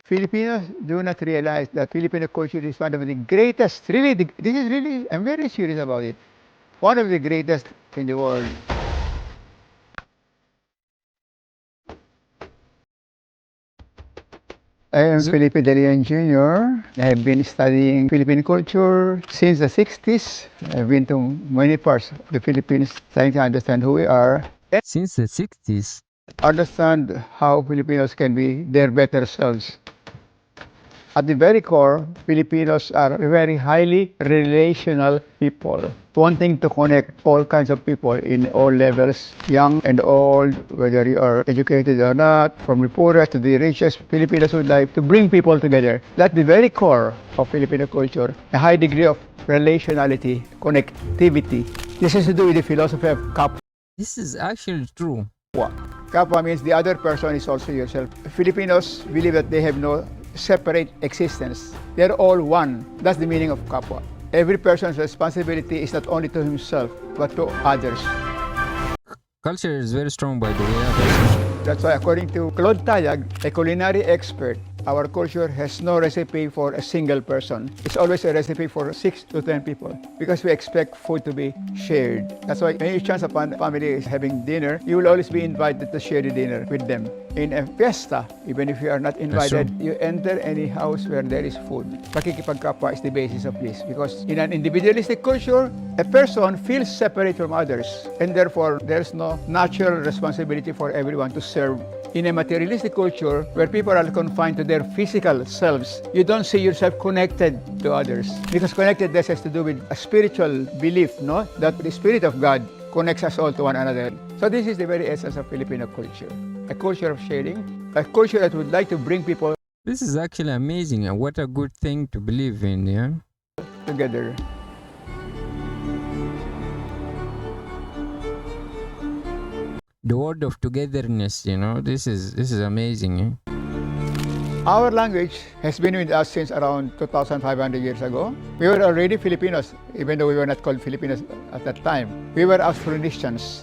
Filipinos do not realize that Filipino culture is one of the greatest, really, this is really, I'm very serious about it, one of the greatest in the world. I am Is it? Felipe M. Jr. I have been studying Philippine culture since the 60s. I've been to many parts of the Philippines trying to understand who we are and Since the 60s. understand how Filipinos can be their better selves. At the very core, Filipinos are very highly relational people, wanting to connect all kinds of people in all levels, young and old, whether you are educated or not, from the poorest to the richest. Filipinos would like to bring people together. That's the very core of Filipino culture, a high degree of relationality, connectivity. This has to do with the philosophy of kapwa. This is actually true. Kapwa means the other person is also yourself. Filipinos believe that they have no separate existence. They're all one. That's the meaning of kapwa. Every person's responsibility is not only to himself, but to others. Culture is very strong, by the way. That's why, according to Claude Tayag, a culinary expert, our culture has no recipe for a single person. It's always a recipe for 6 to 10 people because we expect food to be shared. That's why any chance upon family is having dinner, you will always be invited to share the dinner with them. In a fiesta, even if you are not invited, you enter any house where there is food. Pakikipagkapwa is the basis of this because in an individualistic culture, a person feels separate from others and therefore there's no natural responsibility for everyone to serve. In a materialistic culture where people are confined to their physical selves, you don't see yourself connected to others because connectedness has to do with a spiritual belief, no? That the Spirit of God connects us all to one another. So this is the very essence of Filipino culture. A culture of sharing, a culture that would like to bring people This is actually amazing, and what a good thing to believe in, yeah? together. The word of togetherness, this is amazing, eh? Our language has been with us since around 2,500 years ago. We were already Filipinos, even though we were not called Filipinos at that time. We were Austronesians.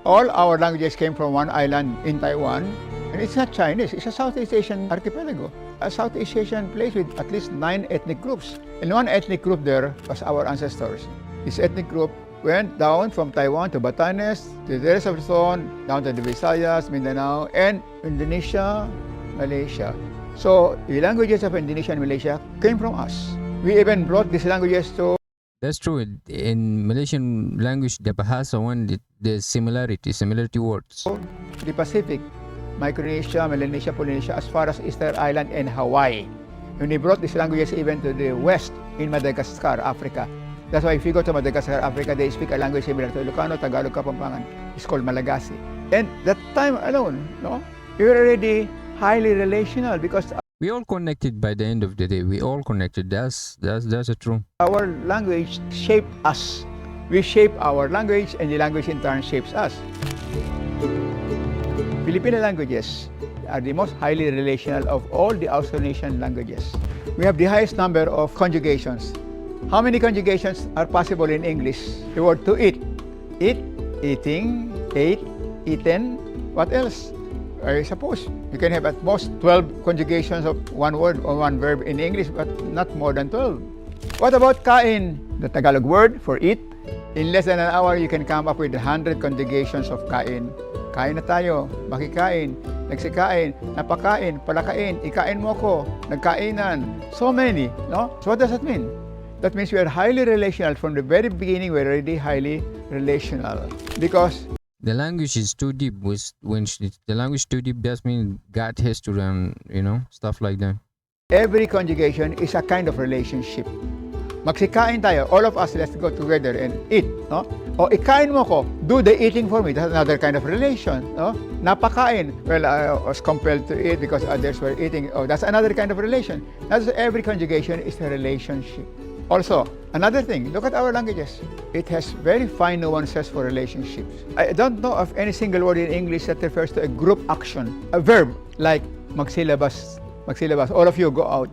All our languages came from one island in Taiwan, and it's not Chinese, it's a Southeast Asian archipelago. A Southeast Asian place with at least 9 ethnic groups. And one ethnic group there was our ancestors. This ethnic group went down from Taiwan to Batanes, to the rest of Luzon, down to the Visayas, Mindanao, and Indonesia, Malaysia. So the languages of Indonesia and Malaysia came from us. We even brought these languages to That's true. In Malaysian language, the Bahasa one, there's similarity words. the Pacific, Micronesia, Melanesia, Polynesia, as far as Easter Island and Hawaii. And we brought these languages even to the west in Madagascar, Africa. That's why if you go to Madagascar, Africa, they speak a language similar to Ilocano, Tagalog, Kapampangan. It's called Malagasy. And that time alone, no, we were already highly relational because We all connected by the end of the day. We all connected. That's a true. our language shaped us. We shape our language and the language in turn shapes us. Filipino languages are the most highly relational of all the Austronesian languages. We have the highest number of conjugations. How many conjugations are possible in English? The word to eat. Eat, eating, ate, eaten. What else? I suppose you can have at most 12 conjugations of one word or one verb in English, but not more than 12. What about kain? The Tagalog word for eat. In less than an hour, you can come up with 100 conjugations of kain. Kain na tayo, makikain, nagsikain, napakain, palakain, ikain mo ko, nagkainan. So many, no? So what does that mean? That means we are highly relational. From the very beginning, we're already highly relational. Because The language is too deep. The language too deep does mean God has to run, stuff like that. every conjugation is a kind of relationship. Magsikain tayo, all of us, let's go together and eat, no? O ikain mo ko, do the eating for me. That's another kind of relation, no? Napakain, well, I was compelled to eat because others were eating. Oh, that's another kind of relation. That's every conjugation is a relationship. Also, another thing, look at our languages. It has very fine nuances for relationships. I don't know of any single word in English that refers to a group action. A verb like magsilabas, all of you go out.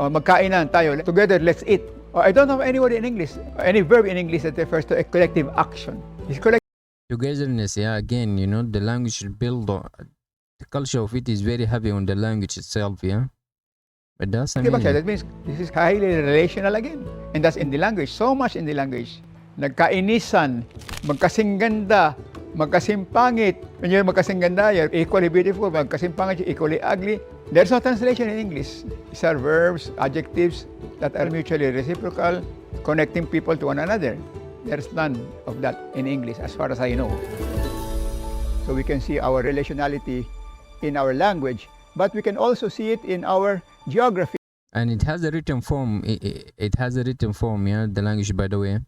O magkainan tayo, together let's eat. Or I don't know any word in English, any verb in English that refers to a collective action. It's collective. Togetherness, yeah, again, the language should build on, the culture of it is very heavy on the language itself, yeah. It does, I Diba siya? mean, That means this is highly relational again. And that's in the language. So much in the language. Nagkainisan, magkasing ganda, magkasing pangit. When you're magkasing ganda, you're equally beautiful. Magkasing pangit, you're equally ugly. There's no translation in English. These are verbs, adjectives that are mutually reciprocal, connecting people to one another. There's none of that in English as far as I know. So we can see our relationality in our language, but we can also see it in our geography. and it has a written form. It has a written form, yeah, the language, by the way.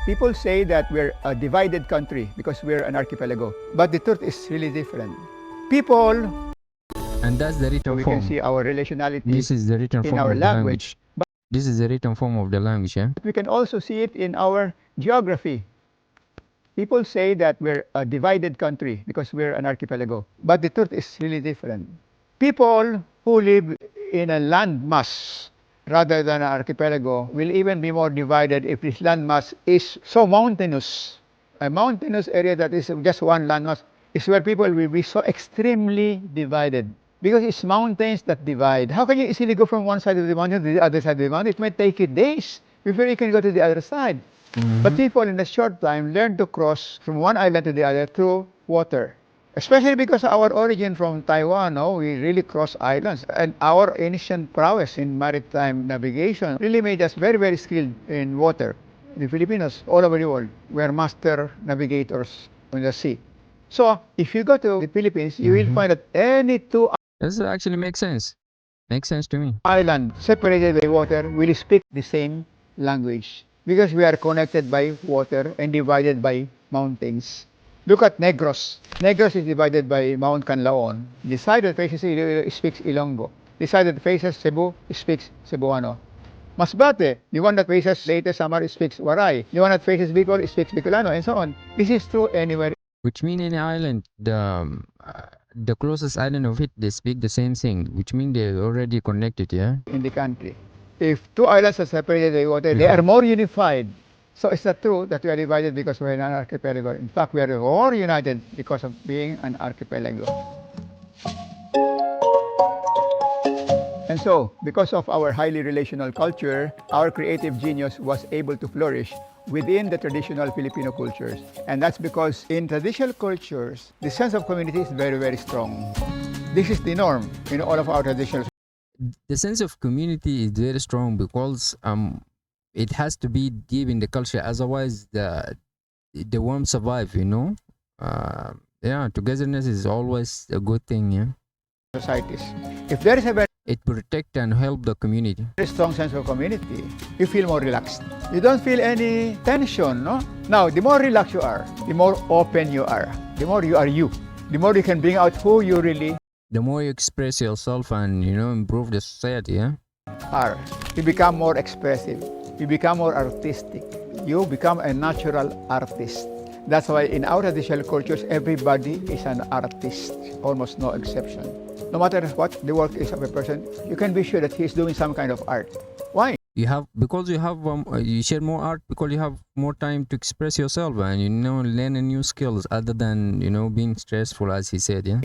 People say that we're a divided country because we're an archipelago, but the truth is really different. People, And that's the so written we form. can see our relationality This is the written in form our of the language, language. This is the written form of the language, yeah. but we can also see it in our geography. People say that we're a divided country because we're an archipelago, but the truth is really different. People who live in a landmass rather than an archipelago will even be more divided if this landmass is so mountainous. A mountainous area that is just one landmass is where people will be so extremely divided. Because it's mountains that divide. How can you easily go from one side of the mountain to the other side of the mountain? It might take you days before you can go to the other side. But people in a short time learn to cross from one island to the other through water. Especially because our origin from Taiwan, no, we really cross islands. And our ancient prowess in maritime navigation really made us very, very skilled in water. The Filipinos, all over the world, were master navigators on the sea. So, if you go to the Philippines, you will find that any two This actually makes sense. Makes sense to me. islands separated by water will speak the same language because we are connected by water and divided by mountains. Look at Negros. Negros is divided by Mount Canlaon. The side that faces Iloilo speaks Ilonggo. The side that faces Cebu speaks Cebuano. Masbate, the one that faces Leyte Samar speaks Waray. The one that faces Bicol speaks Bicolano, and so on. This is true anywhere Which mean any island, the closest island of it, they speak the same thing. Which mean they're already connected, yeah. in the country. If two islands are separated by water, they are more unified. So it's not true that we are divided because we're an archipelago. In fact, we are more united because of being an archipelago. And so, because of our highly relational culture, our creative genius was able to flourish within the traditional Filipino cultures. And that's because in traditional cultures, the sense of community is very, very strong. This is the norm in all of our traditional. The sense of community is very strong because it has to be deep in the culture. Otherwise, they won't survive. You know. Yeah, togetherness is always a good thing. Yeah. Societies. If there is a very It protect and help the community. strong sense of community, you feel more relaxed. You don't feel any tension, no? Now, the more relaxed you are, the more open you are, the more you are you, the more you can bring out who you really The more you express yourself and improve the society. Yeah. are. You become more expressive. You become more artistic. You become a natural artist. That's why in our traditional cultures, everybody is an artist, almost no exception. No matter what the work is of a person, you can be sure that he is doing some kind of art. Why? You share more art because you have more time to express yourself and learn new skills other than being stressful, as he said. Yeah.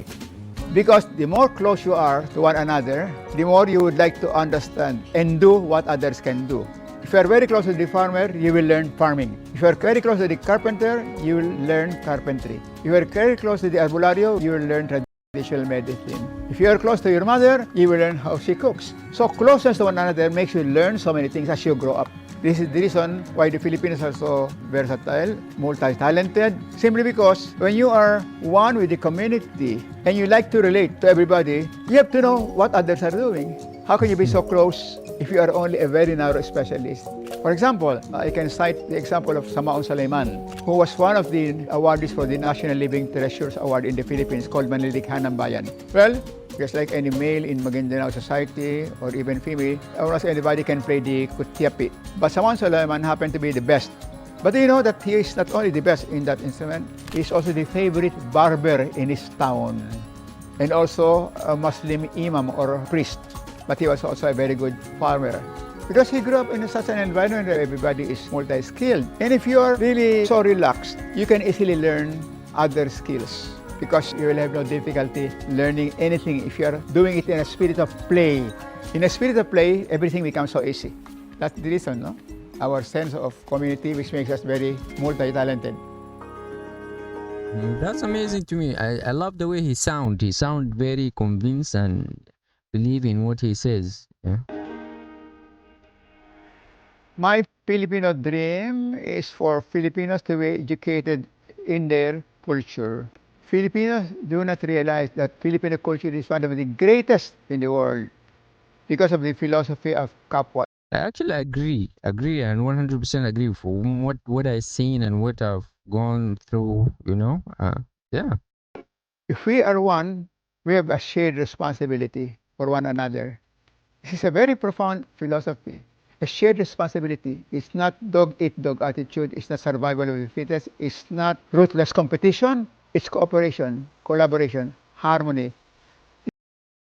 Because the more close you are to one another, the more you would like to understand and do what others can do. If you are very close to the farmer, you will learn farming. If you are very close to the carpenter, you will learn carpentry. If you are very close to the arbolario, you will learn traditional medicine. If you are close to your mother, you will learn how she cooks. So closeness to one another makes you learn so many things as you grow up. This is the reason why the Filipinos are so versatile, multi-talented, simply because when you are one with the community and you like to relate to everybody, you have to know what others are doing. How can you be so close if you are only a very narrow specialist? For example, I can cite the example of Samaon Salaiman, who was one of the awardees for the National Living Treasures Award in the Philippines called Manlilikha ng Bayan. Well, just like any male in Maguindanao society or even female, almost anybody can play the kutiapi. But Samaon Salaiman happened to be the best. But do you know that he is not only the best in that instrument, he is also the favorite barber in his town and also a Muslim imam or priest. But he was also a very good farmer. Because he grew up in such an environment where everybody is multi-skilled. And if you are really so relaxed, you can easily learn other skills. because you will have no difficulty learning anything if you are doing it in a spirit of play. In a spirit of play, everything becomes so easy. That's the reason, no? Our sense of community, which makes us very multi-talented. That's amazing to me. I love the way he sound. He sound very convinced and believe in what he says. Yeah. My Filipino dream is for Filipinos to be educated in their culture. Filipinos do not realize that Filipino culture is one of the greatest in the world because of the philosophy of kapwa. I actually agree, and 100% agree for what I've seen and what I've gone through. Yeah. If we are one, we have a shared responsibility for one another. This is a very profound philosophy. A shared responsibility. It's not dog eat dog attitude. It's not survival of the fittest. It's not ruthless competition. It's cooperation, collaboration, harmony.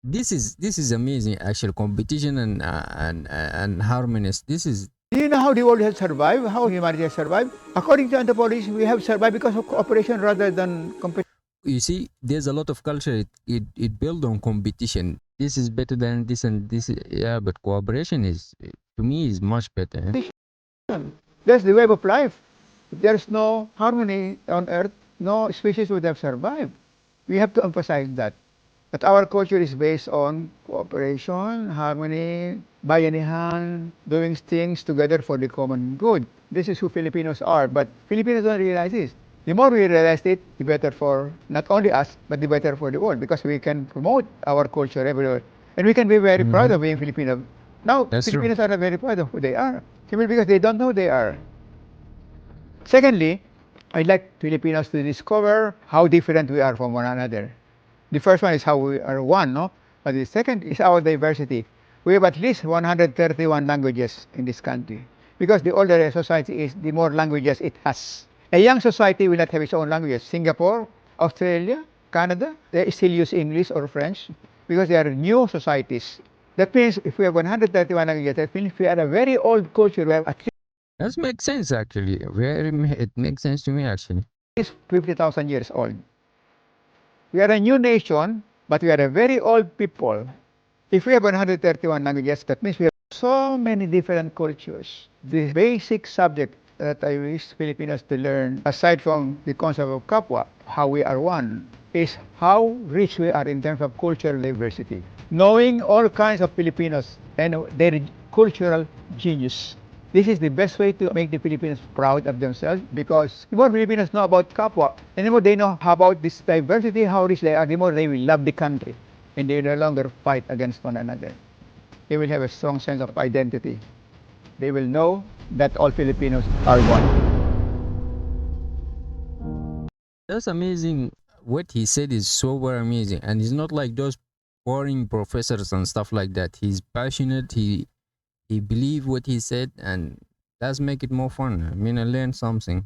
This is amazing. Actual competition and harmonious. This is. Do you know how the world has survived? How humanity has survived? According to anthropology, we have survived because of cooperation rather than competition. You see, there's a lot of culture. It built on competition. This is better than this and this. Yeah, but cooperation is, to me, is much better. That's the web of life. If there's no harmony on earth, no species would have survived. We have to emphasize that. That our culture is based on cooperation, harmony, bayanihan, doing things together for the common good. This is who Filipinos are, but Filipinos don't realize this. The more we realize it, the better for not only us, but the better for the world, because we can promote our culture everywhere. And we can be very proud of being Filipino. Now, That's true. Filipinos are not very proud of who they are, simply because they don't know who they are. Secondly, I'd like Filipinos to discover how different we are from one another. The first one is how we are one, no? But the second is our diversity. We have at least 131 languages in this country. Because the older a society is, the more languages it has. A young society will not have its own languages. Singapore, Australia, Canada, they still use English or French because they are new societies. That means if we have 131 languages, that means we are a very old culture. We have at That makes sense actually. It makes sense to me actually. least 50,000 years old. We are a new nation, but we are a very old people. If we have 131 languages, that means we have so many different cultures. The basic subject that I wish Filipinos to learn, aside from the concept of kapwa, how we are one, is how rich we are in terms of cultural diversity. Knowing all kinds of Filipinos and their cultural genius. This is the best way to make the Filipinos proud of themselves, because the more Filipinos know about kapwa, and the more they know about this diversity, how rich they are, the more they will love the country. And they no longer fight against one another. They will have a strong sense of identity. They will know that all Filipinos are one. That's amazing. What he said is so very amazing, and he's not like those boring professors and stuff like that. He's passionate. He believed what he said, and that's make it more fun. I mean, I learned something.